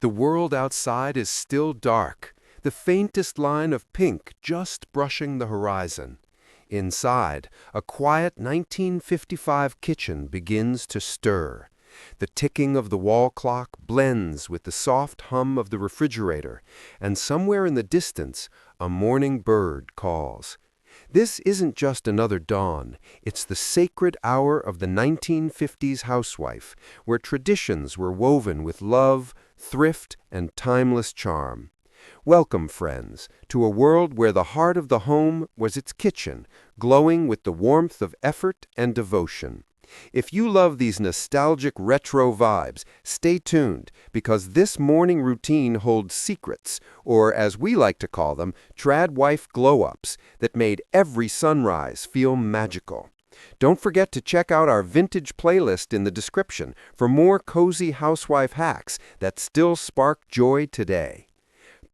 The world outside is still dark, the faintest line of pink just brushing the horizon. Inside, a quiet 1955 kitchen begins to stir. The ticking of the wall clock blends with the soft hum of the refrigerator, and somewhere in the distance, a morning bird calls. This isn't just another dawn, it's the sacred hour of the 1950s housewife, where traditions were woven with love, thrift, and timeless charm. Welcome, friends, to a world where the heart of the home was its kitchen, glowing with the warmth of effort and devotion. If you love these nostalgic retro vibes, stay tuned, because this morning routine holds secrets, or as we like to call them, Tradwife glow-ups, that made every sunrise feel magical. Don't forget to check out our vintage playlist in the description for more cozy housewife hacks that still spark joy today.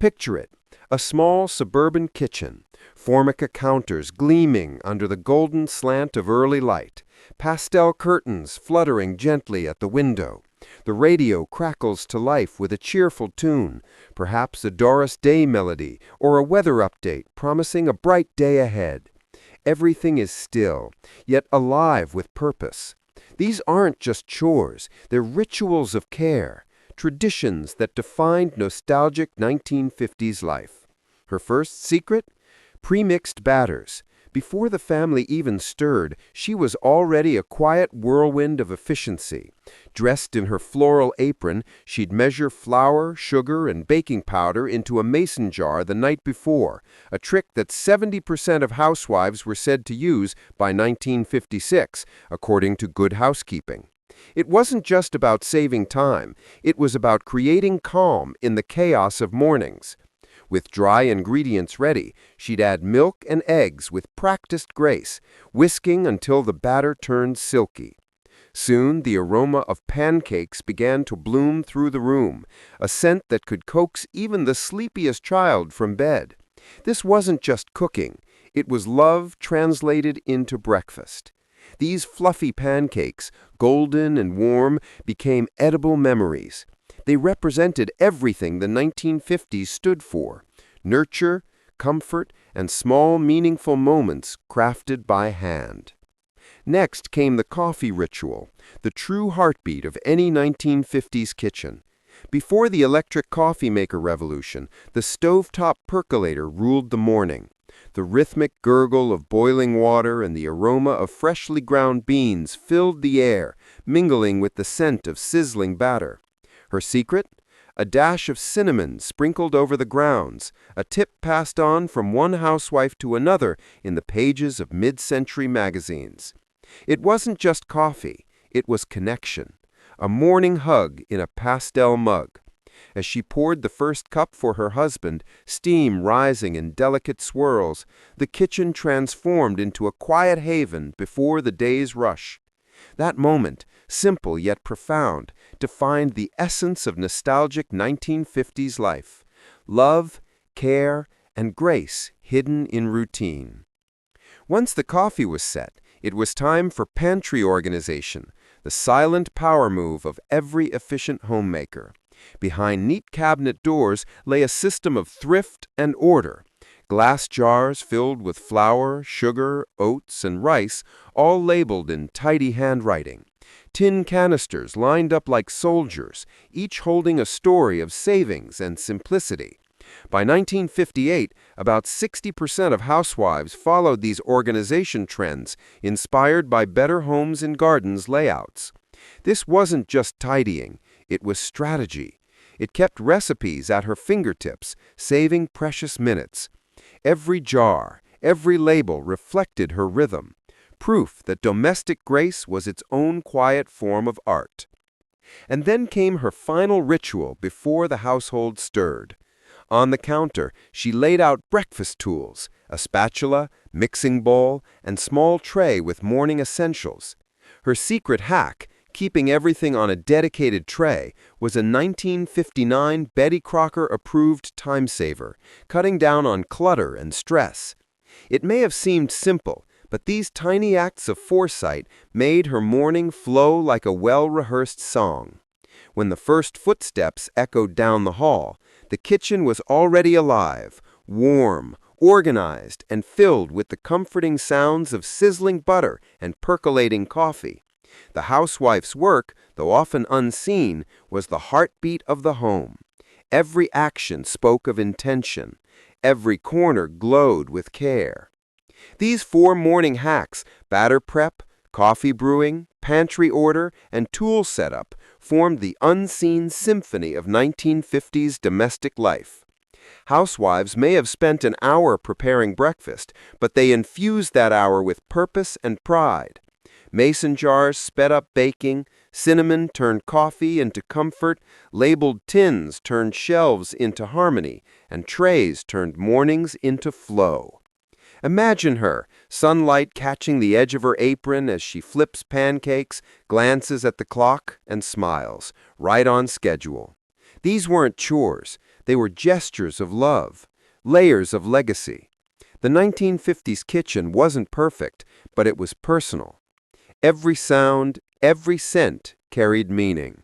Picture it, a small suburban kitchen, formica counters gleaming under the golden slant of early light, pastel curtains fluttering gently at the window. The radio crackles to life with a cheerful tune, perhaps a Doris Day melody or a weather update promising a bright day ahead. Everything is still, yet alive with purpose. These aren't just chores, they're rituals of care, traditions that defined nostalgic 1950s life. Her first secret? Pre-mixed batters. Before the family even stirred, she was already a quiet whirlwind of efficiency. Dressed in her floral apron, she'd measure flour, sugar, and baking powder into a mason jar the night before, a trick that 70% of housewives were said to use by 1956, according to Good Housekeeping. It wasn't just about saving time, it was about creating calm in the chaos of mornings. With dry ingredients ready, she'd add milk and eggs with practiced grace, whisking until the batter turned silky. Soon the aroma of pancakes began to bloom through the room, a scent that could coax even the sleepiest child from bed. This wasn't just cooking, it was love translated into breakfast. These fluffy pancakes, golden and warm, became edible memories. They represented everything the 1950s stood for: nurture, comfort, and small, meaningful moments crafted by hand. Next came the coffee ritual, the true heartbeat of any 1950s kitchen. Before the electric coffee maker revolution, the stovetop percolator ruled the morning. The rhythmic gurgle of boiling water and the aroma of freshly ground beans filled the air, mingling with the scent of sizzling batter. Her secret? A dash of cinnamon sprinkled over the grounds, a tip passed on from one housewife to another in the pages of mid-century magazines. It wasn't just coffee, it was connection, a morning hug in a pastel mug. As she poured the first cup for her husband, steam rising in delicate swirls, the kitchen transformed into a quiet haven before the day's rush. That moment, simple yet profound, defined the essence of nostalgic 1950s life: love, care, and grace hidden in routine. Once the coffee was set, it was time for pantry organization, the silent power move of every efficient homemaker. Behind neat cabinet doors lay a system of thrift and order. Glass jars filled with flour, sugar, oats, and rice, all labeled in tidy handwriting. Tin canisters lined up like soldiers, each holding a story of savings and simplicity. By 1958, about 60% of housewives followed these organization trends, inspired by Better Homes and Gardens layouts. This wasn't just tidying, it was strategy. It kept recipes at her fingertips, saving precious minutes. Every jar, every label reflected her rhythm, proof that domestic grace was its own quiet form of art. And then came her final ritual before the household stirred. On the counter, she laid out breakfast tools, a spatula, mixing bowl, and small tray with morning essentials. Her secret hack, keeping everything on a dedicated tray, was a 1959 Betty Crocker-approved time-saver, cutting down on clutter and stress. It may have seemed simple, but these tiny acts of foresight made her morning flow like a well-rehearsed song. When the first footsteps echoed down the hall, the kitchen was already alive, warm, organized, and filled with the comforting sounds of sizzling butter and percolating coffee. The housewife's work, though often unseen, was the heartbeat of the home. Every action spoke of intention. Every corner glowed with care. These 4 morning hacks, batter prep, coffee brewing, pantry order, and tool setup, formed the unseen symphony of 1950s domestic life. Housewives may have spent an hour preparing breakfast, but they infused that hour with purpose and pride. Mason jars sped up baking, cinnamon turned coffee into comfort, labeled tins turned shelves into harmony, and trays turned mornings into flow. Imagine her, sunlight catching the edge of her apron as she flips pancakes, glances at the clock, and smiles, right on schedule. These weren't chores, they were gestures of love, layers of legacy. The 1950s kitchen wasn't perfect, but it was personal. Every sound, every scent carried meaning.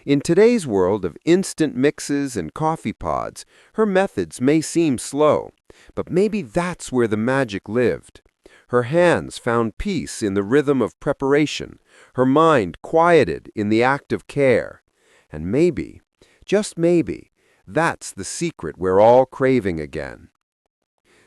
In today's world of instant mixes and coffee pods, her methods may seem slow, but maybe that's where the magic lived. Her hands found peace in the rhythm of preparation, her mind quieted in the act of care. And maybe, just maybe, that's the secret we're all craving again.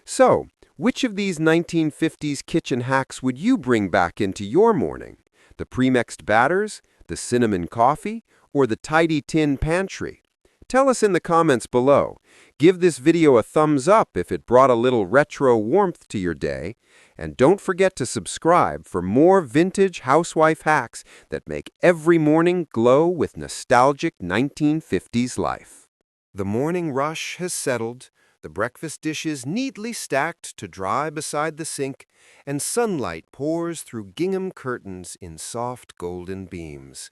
So, which of these 1950s kitchen hacks would you bring back into your morning? The premixed batters, the cinnamon coffee, or the tidy tin pantry? Tell us in the comments below. Give this video a thumbs up if it brought a little retro warmth to your day. And don't forget to subscribe for more vintage housewife hacks that make every morning glow with nostalgic 1950s life. The morning rush has settled, the breakfast dishes neatly stacked to dry beside the sink, and sunlight pours through gingham curtains in soft golden beams.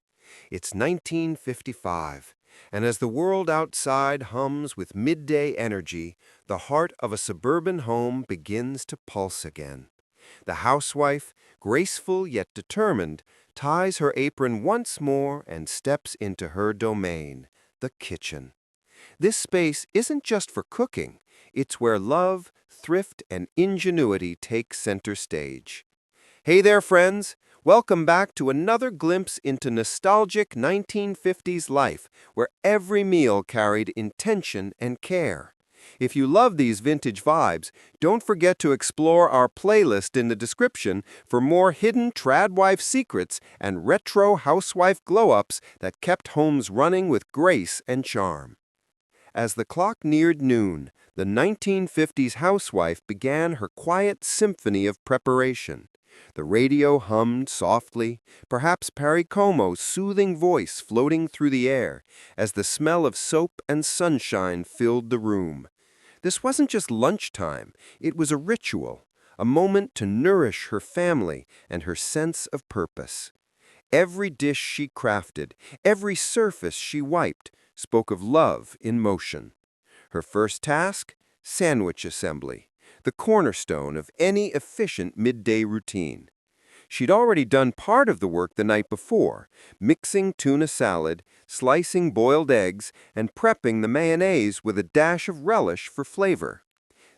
It's 1955, and as the world outside hums with midday energy, the heart of a suburban home begins to pulse again. The housewife, graceful yet determined, ties her apron once more and steps into her domain, the kitchen. This space isn't just for cooking, it's where love, thrift, and ingenuity take center stage. Hey there, friends! Welcome back to another glimpse into nostalgic 1950s life, where every meal carried intention and care. If you love these vintage vibes, don't forget to explore our playlist in the description for more hidden Tradwife secrets and retro housewife glow-ups that kept homes running with grace and charm. As the clock neared noon, the 1950s housewife began her quiet symphony of preparation. The radio hummed softly, perhaps Perry Como's soothing voice floating through the air, as the smell of soap and sunshine filled the room. This wasn't just lunchtime, it was a ritual, a moment to nourish her family and her sense of purpose. Every dish she crafted, every surface she wiped, spoke of love in motion. Her first task? Sandwich assembly, the cornerstone of any efficient midday routine. She'd already done part of the work the night before, mixing tuna salad, slicing boiled eggs, and prepping the mayonnaise with a dash of relish for flavor.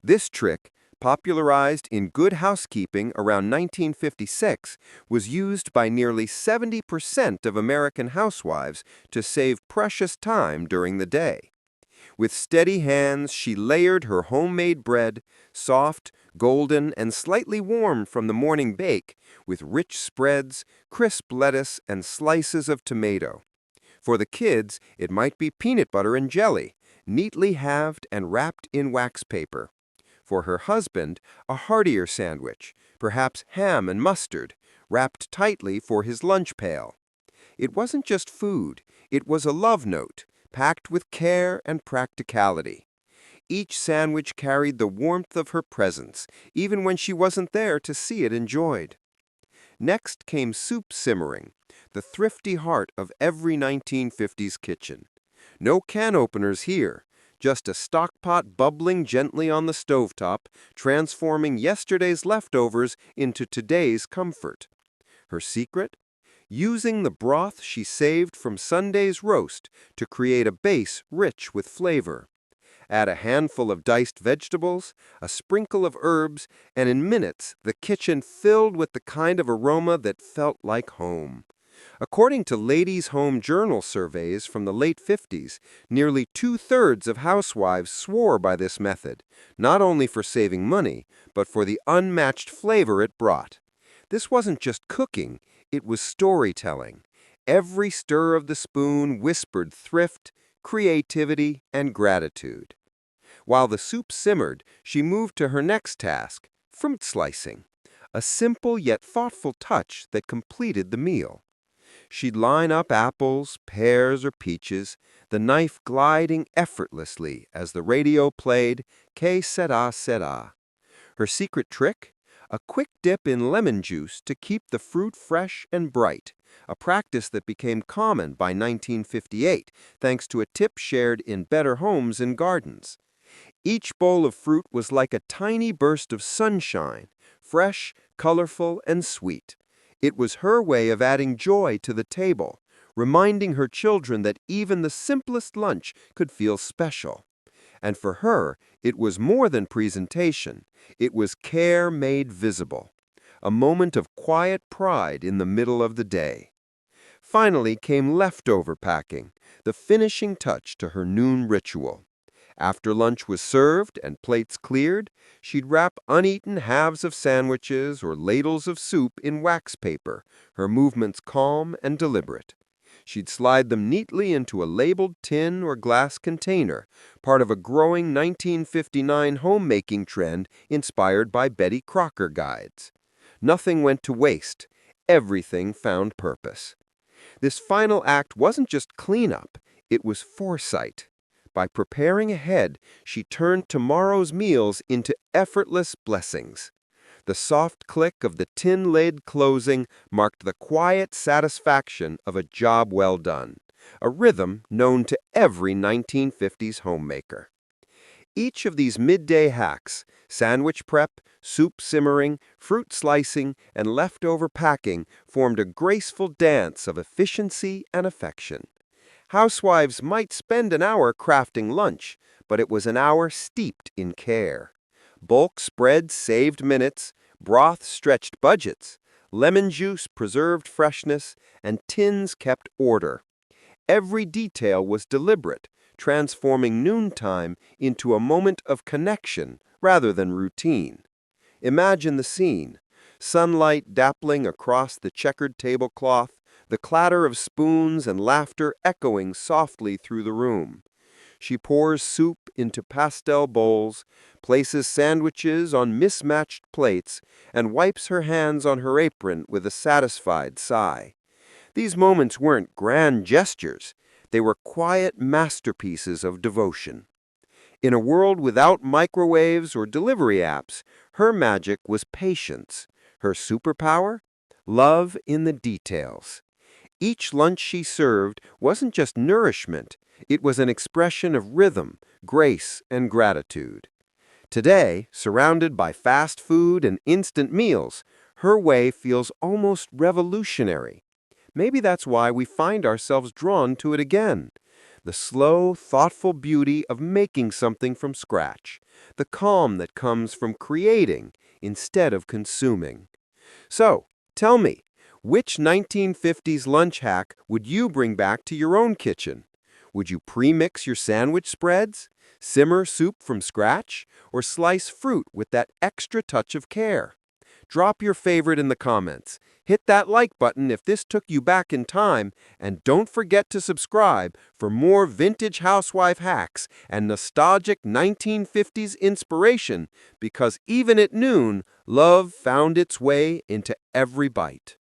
This trick, popularized in Good Housekeeping around 1956, was used by nearly 70% of American housewives to save precious time during the day. With steady hands, she layered her homemade bread, soft, golden, and slightly warm from the morning bake, with rich spreads, crisp lettuce, and slices of tomato. For the kids, it might be peanut butter and jelly, neatly halved and wrapped in wax paper. For her husband, a heartier sandwich, perhaps ham and mustard, wrapped tightly for his lunch pail. It wasn't just food, it was a love note, packed with care and practicality. Each sandwich carried the warmth of her presence, even when she wasn't there to see it enjoyed. Next came soup simmering, the thrifty heart of every 1950s kitchen. No can openers here, just a stock pot bubbling gently on the stovetop, transforming yesterday's leftovers into today's comfort. Her secret? using the broth she saved from Sunday's roast to create a base rich with flavor. Add a handful of diced vegetables, a sprinkle of herbs, and in minutes the kitchen filled with the kind of aroma that felt like home. According to Ladies' Home Journal surveys from the late 50s, nearly two-thirds of housewives swore by this method, not only for saving money, but for the unmatched flavor it brought. This wasn't just cooking, it was storytelling. Every stir of the spoon whispered thrift, creativity, and gratitude. While the soup simmered, she moved to her next task, fruit slicing, a simple yet thoughtful touch that completed the meal. She'd line up apples, pears, or peaches, the knife gliding effortlessly as the radio played Que sera sera. Her secret trick? A quick dip in lemon juice to keep the fruit fresh and bright, a practice that became common by 1958 thanks to a tip shared in Better Homes and Gardens. Each bowl of fruit was like a tiny burst of sunshine, fresh, colorful, and sweet. It was her way of adding joy to the table, reminding her children that even the simplest lunch could feel special. And for her, it was more than presentation. It was care made visible, a moment of quiet pride in the middle of the day. Finally came leftover packing, the finishing touch to her noon ritual. After lunch was served and plates cleared, she'd wrap uneaten halves of sandwiches or ladles of soup in wax paper, her movements calm and deliberate. She'd slide them neatly into a labeled tin or glass container, part of a growing 1959 homemaking trend inspired by Betty Crocker guides. Nothing went to waste. Everything found purpose. This final act wasn't just cleanup, it was foresight. By preparing ahead, she turned tomorrow's meals into effortless blessings. The soft click of the tin lid closing marked the quiet satisfaction of a job well done, a rhythm known to every 1950s homemaker. Each of these midday hacks, sandwich prep, soup simmering, fruit slicing, and leftover packing, formed a graceful dance of efficiency and affection. Housewives might spend an hour crafting lunch, but it was an hour steeped in care. Bulk spreads saved minutes, broth stretched budgets, lemon juice preserved freshness, and tins kept order. Every detail was deliberate, transforming noontime into a moment of connection rather than routine. Imagine the scene. Sunlight dappling across the checkered tablecloth, the clatter of spoons and laughter echoing softly through the room. She pours soup into pastel bowls, places sandwiches on mismatched plates, and wipes her hands on her apron with a satisfied sigh. These moments weren't grand gestures. They were quiet masterpieces of devotion. In a world without microwaves or delivery apps, her magic was patience. Her superpower? Love in the details. Each lunch she served wasn't just nourishment, it was an expression of rhythm, grace, and gratitude. Today, surrounded by fast food and instant meals, her way feels almost revolutionary. Maybe that's why we find ourselves drawn to it again. The slow, thoughtful beauty of making something from scratch, the calm that comes from creating instead of consuming. So, tell me, which 1950s lunch hack would you bring back to your own kitchen? Would you pre-mix your sandwich spreads, simmer soup from scratch, or slice fruit with that extra touch of care? Drop your favorite in the comments. Hit that like button if this took you back in time, and don't forget to subscribe for more vintage housewife hacks and nostalgic 1950s inspiration, because even at noon, love found its way into every bite.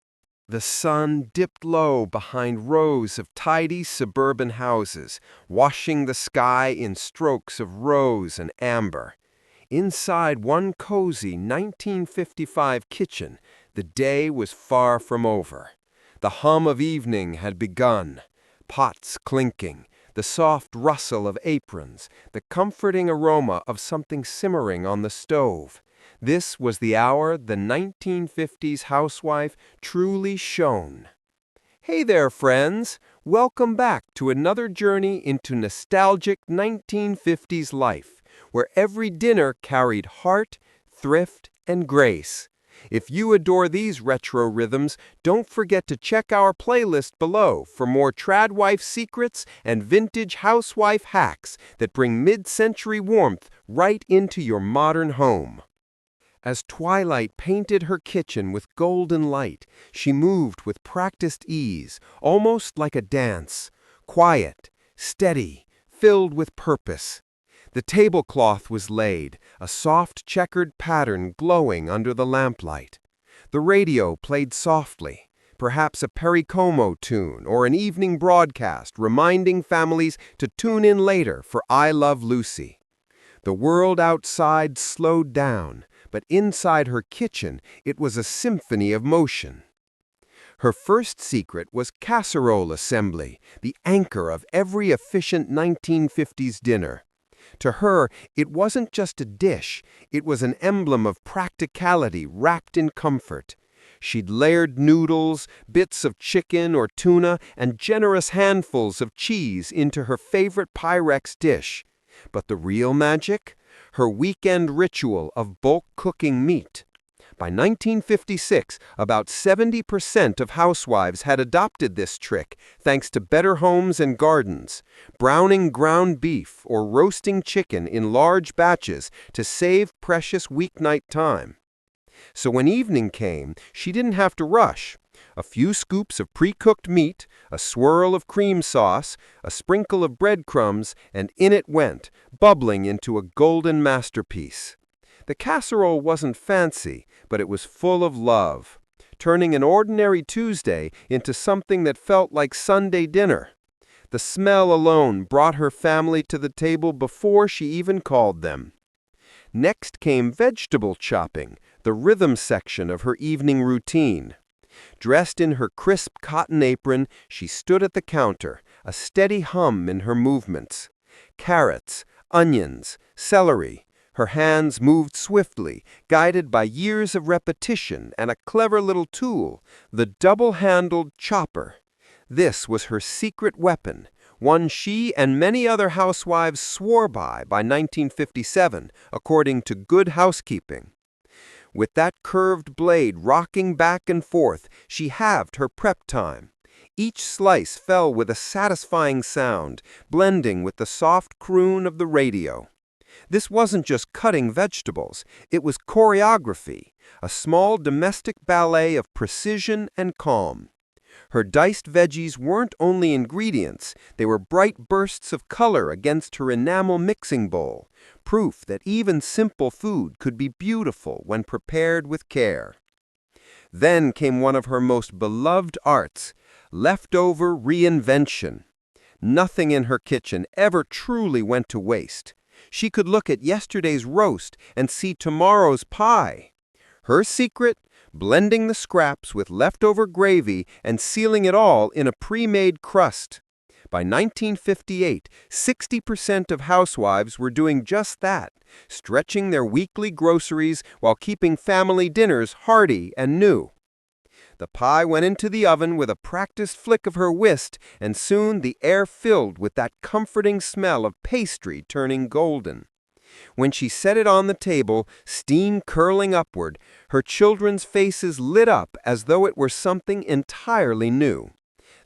The sun dipped low behind rows of tidy suburban houses, washing the sky in strokes of rose and amber. Inside one cozy 1955 kitchen, the day was far from over. The hum of evening had begun, pots clinking, the soft rustle of aprons, the comforting aroma of something simmering on the stove. This was the hour the 1950s housewife truly shone. Hey there, friends! Welcome back to another journey into nostalgic 1950s life, where every dinner carried heart, thrift, and grace. If you adore these retro rhythms, don't forget to check our playlist below for more Tradwife secrets and vintage housewife hacks that bring mid-century warmth right into your modern home. As twilight painted her kitchen with golden light, she moved with practiced ease, almost like a dance, quiet, steady, filled with purpose. The tablecloth was laid, a soft checkered pattern glowing under the lamplight. The radio played softly, perhaps a Perry Como tune or an evening broadcast reminding families to tune in later for I Love Lucy. The world outside slowed down, but inside her kitchen it was a symphony of motion. Her first secret was casserole assembly, the anchor of every efficient 1950s dinner. To her, it wasn't just a dish, it was an emblem of practicality wrapped in comfort. She'd layered noodles, bits of chicken or tuna, and generous handfuls of cheese into her favorite Pyrex dish. But the real magic? Her weekend ritual of bulk cooking meat. By 1956, about 70% of housewives had adopted this trick, thanks to better homes and gardens, browning ground beef or roasting chicken in large batches to save precious weeknight time. So when evening came, she didn't have to rush. A few scoops of pre-cooked meat, a swirl of cream sauce, a sprinkle of breadcrumbs, and in it went, bubbling into a golden masterpiece. The casserole wasn't fancy, but it was full of love, turning an ordinary Tuesday into something that felt like Sunday dinner. The smell alone brought her family to the table before she even called them. Next came vegetable chopping, the rhythm section of her evening routine. Dressed in her crisp cotton apron, she stood at the counter, a steady hum in her movements. Carrots, onions, celery. Her hands moved swiftly, guided by years of repetition and a clever little tool, the double-handled chopper. This was her secret weapon, one she and many other housewives swore by 1957, according to Good Housekeeping. With that curved blade rocking back and forth, she halved her prep time. Each slice fell with a satisfying sound, blending with the soft croon of the radio. This wasn't just cutting vegetables, it was choreography, a small domestic ballet of precision and calm. Her diced veggies weren't only ingredients, they were bright bursts of color against her enamel mixing bowl, proof that even simple food could be beautiful when prepared with care. Then came one of her most beloved arts, leftover reinvention. Nothing in her kitchen ever truly went to waste. She could look at yesterday's roast and see tomorrow's pie. Her secret? Blending the scraps with leftover gravy and sealing it all in a pre-made crust. By 1958, 60% of housewives were doing just that, stretching their weekly groceries while keeping family dinners hearty and new. The pie went into the oven with a practiced flick of her whisk, and soon the air filled with that comforting smell of pastry turning golden. When she set it on the table, steam curling upward, her children's faces lit up as though it were something entirely new.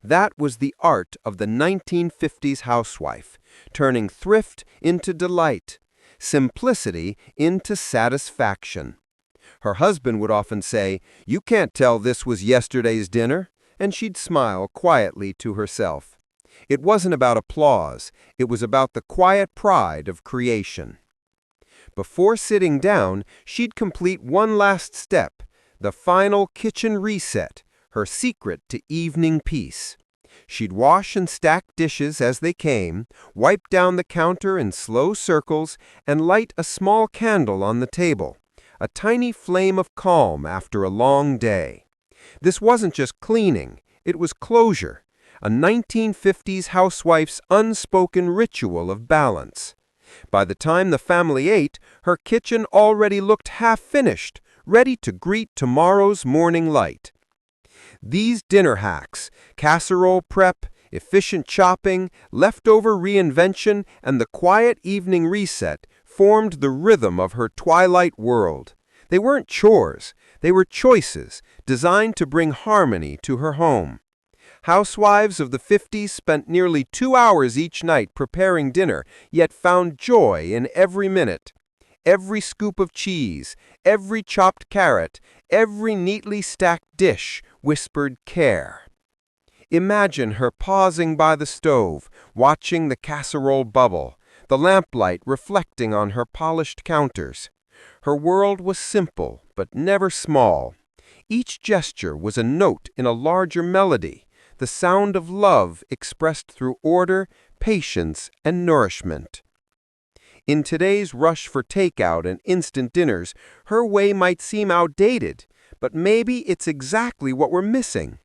That was the art of the 1950s housewife, turning thrift into delight, simplicity into satisfaction. Her husband would often say, "You can't tell this was yesterday's dinner," and she'd smile quietly to herself. It wasn't about applause, it was about the quiet pride of creation. Before sitting down, she'd complete one last step, the final kitchen reset, her secret to evening peace. She'd wash and stack dishes as they came, wipe down the counter in slow circles, and light a small candle on the table, a tiny flame of calm after a long day. This wasn't just cleaning, it was closure, a 1950s housewife's unspoken ritual of balance. By the time the family ate, her kitchen already looked half-finished, ready to greet tomorrow's morning light. These dinner hacks, casserole prep, efficient chopping, leftover reinvention, and the quiet evening reset formed the rhythm of her twilight world. They weren't chores, they were choices designed to bring harmony to her home. Housewives of the 50s spent nearly 2 hours each night preparing dinner, yet found joy in every minute. Every scoop of cheese, every chopped carrot, every neatly stacked dish whispered care. Imagine her pausing by the stove, watching the casserole bubble, the lamplight reflecting on her polished counters. Her world was simple, but never small. Each gesture was a note in a larger melody, the sound of love expressed through order, patience, and nourishment. In today's rush for takeout and instant dinners, her way might seem outdated, but maybe it's exactly what we're missing.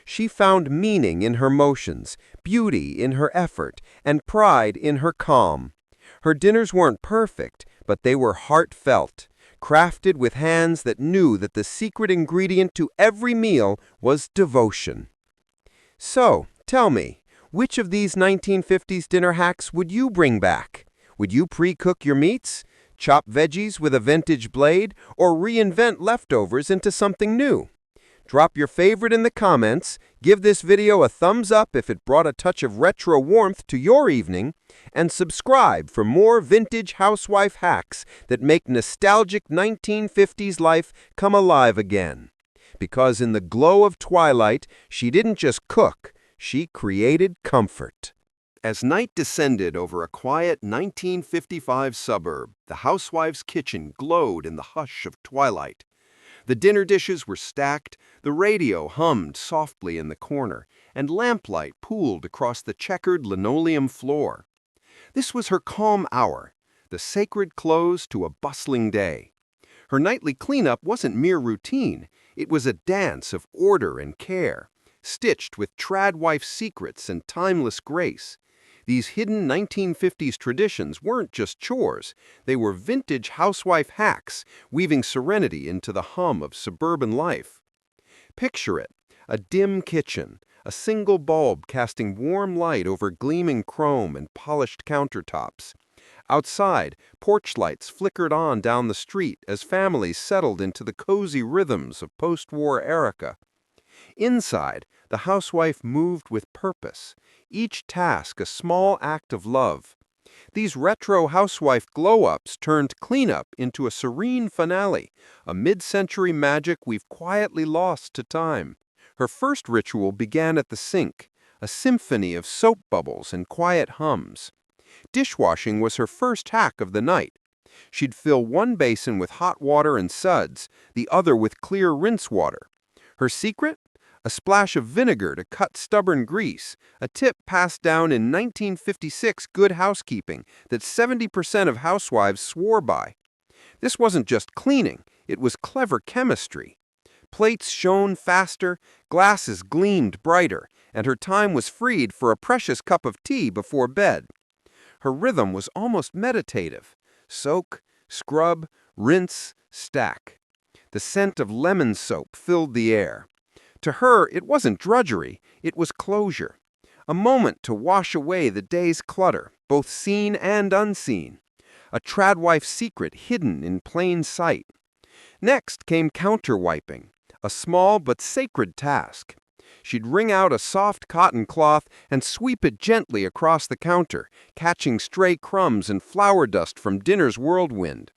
She found meaning in her motions, beauty in her effort, and pride in her calm. Her dinners weren't perfect, but they were heartfelt, crafted with hands that knew that the secret ingredient to every meal was devotion. So, tell me, which of these 1950s dinner hacks would you bring back? Would you pre-cook your meats, chop veggies with a vintage blade, or reinvent leftovers into something new? Drop your favorite in the comments, give this video a thumbs up if it brought a touch of retro warmth to your evening, and subscribe for more vintage housewife hacks that make nostalgic 1950s life come alive again. Because in the glow of twilight, she didn't just cook, she created comfort. As night descended over a quiet 1955 suburb, the housewife's kitchen glowed in the hush of twilight. The dinner dishes were stacked, the radio hummed softly in the corner, and lamplight pooled across the checkered linoleum floor. This was her calm hour, the sacred close to a bustling day. Her nightly cleanup wasn't mere routine, it was a dance of order and care, stitched with Tradwife secrets and timeless grace. These hidden 1950s traditions weren't just chores, they were vintage housewife hacks, weaving serenity into the hum of suburban life. Picture it, a dim kitchen, a single bulb casting warm light over gleaming chrome and polished countertops. Outside, porch lights flickered on down the street as families settled into the cozy rhythms of post-war America. Inside, the housewife moved with purpose, each task a small act of love. These retro housewife glow-ups turned cleanup into a serene finale, a mid-century magic we've quietly lost to time. Her first ritual began at the sink, a symphony of soap bubbles and quiet hums. Dishwashing was her first hack of the night. She'd fill one basin with hot water and suds, the other with clear rinse water. Her secret? A splash of vinegar to cut stubborn grease, a tip passed down in 1956 Good Housekeeping that 70% of housewives swore by. This wasn't just cleaning, it was clever chemistry. Plates shone faster, glasses gleamed brighter, and her time was freed for a precious cup of tea before bed. Her rhythm was almost meditative. Soak, scrub, rinse, stack. The scent of lemon soap filled the air. To her, it wasn't drudgery, it was closure. A moment to wash away the day's clutter, both seen and unseen. A Tradwife secret hidden in plain sight. Next came counter-wiping, a small but sacred task. She'd wring out a soft cotton cloth and sweep it gently across the counter, catching stray crumbs and flour dust from dinner's whirlwind.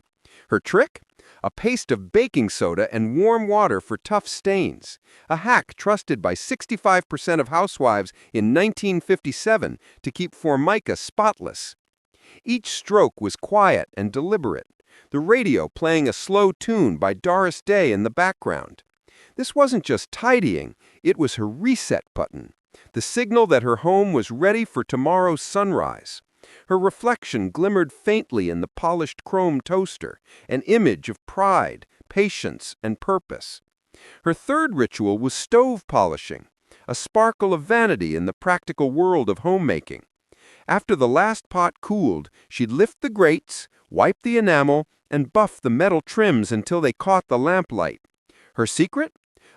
Her trick? A paste of baking soda and warm water for tough stains, a hack trusted by 65% of housewives in 1957 to keep Formica spotless. Each stroke was quiet and deliberate, the radio playing a slow tune by Doris Day in the background. This wasn't just tidying, it was her reset button, the signal that her home was ready for tomorrow's sunrise. Her reflection glimmered faintly in the polished chrome toaster, an image of pride, patience, and purpose. Her third ritual was stove polishing, a sparkle of vanity in the practical world of homemaking. After the last pot cooled, she'd lift the grates, wipe the enamel, and buff the metal trims until they caught the lamplight. Her secret?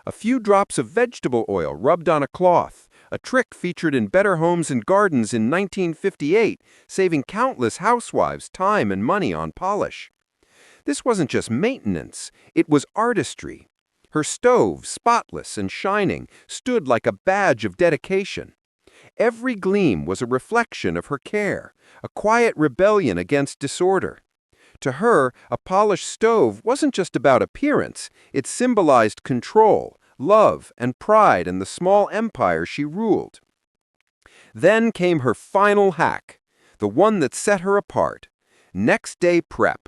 A few drops of vegetable oil rubbed on a cloth, a trick featured in Better Homes and Gardens in 1958, saving countless housewives time and money on polish. This wasn't just maintenance, it was artistry. Her stove, spotless and shining, stood like a badge of dedication. Every gleam was a reflection of her care, a quiet rebellion against disorder. To her, a polished stove wasn't just about appearance, it symbolized control, love, and pride in the small empire she ruled. Then came her final hack, the one that set her apart: next day prep.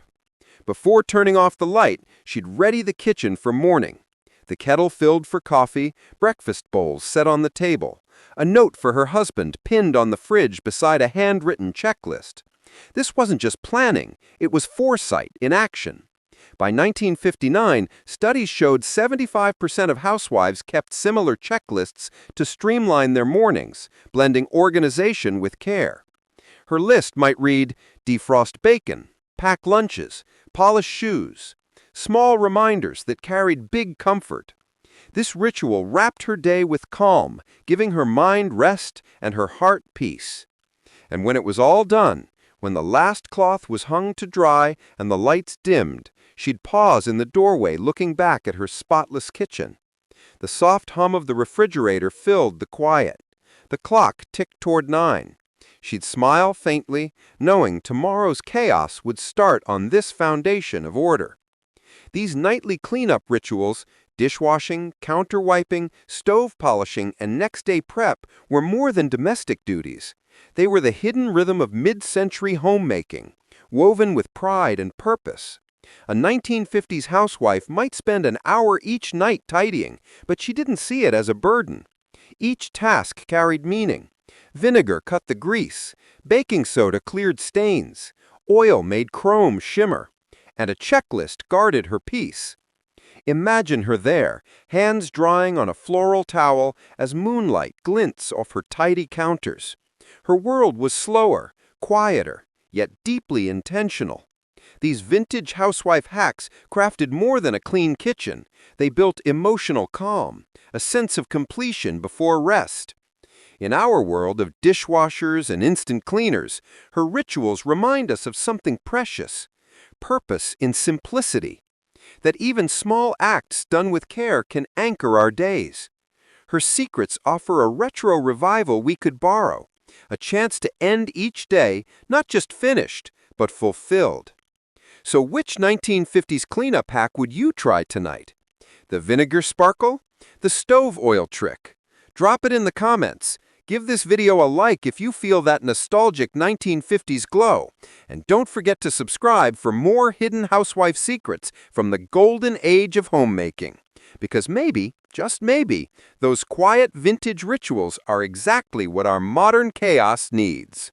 Before turning off the light, she'd ready the kitchen for morning. The kettle filled for coffee, breakfast bowls set on the table, a note for her husband pinned on the fridge beside a handwritten checklist. This wasn't just planning, it was foresight in action. By 1959, studies showed 75% of housewives kept similar checklists to streamline their mornings, blending organization with care. Her list might read: defrost bacon, pack lunches, polish shoes, small reminders that carried big comfort. This ritual wrapped her day with calm, giving her mind rest and her heart peace. And when it was all done, when the last cloth was hung to dry and the lights dimmed, she'd pause in the doorway looking back at her spotless kitchen. The soft hum of the refrigerator filled the quiet. The clock ticked toward 9. She'd smile faintly, knowing tomorrow's chaos would start on this foundation of order. These nightly cleanup rituals, dishwashing, counter-wiping, stove polishing, and next-day prep, were more than domestic duties. They were the hidden rhythm of mid-century homemaking, woven with pride and purpose. A 1950s housewife might spend an hour each night tidying, but she didn't see it as a burden. Each task carried meaning. Vinegar cut the grease, baking soda cleared stains, oil made chrome shimmer, and a checklist guarded her peace. Imagine her there, hands drying on a floral towel as moonlight glints off her tidy counters. Her world was slower, quieter, yet deeply intentional. These vintage housewife hacks crafted more than a clean kitchen. They built emotional calm, a sense of completion before rest. In our world of dishwashers and instant cleaners, her rituals remind us of something precious: purpose in simplicity. That even small acts done with care can anchor our days. Her secrets offer a retro revival we could borrow, a chance to end each day not just finished, but fulfilled. So which 1950s cleanup hack would you try tonight? The vinegar sparkle? The stove oil trick? Drop it in the comments. Give this video a like if you feel that nostalgic 1950s glow. And don't forget to subscribe for more hidden housewife secrets from the golden age of homemaking. Because maybe, just maybe, those quiet vintage rituals are exactly what our modern chaos needs.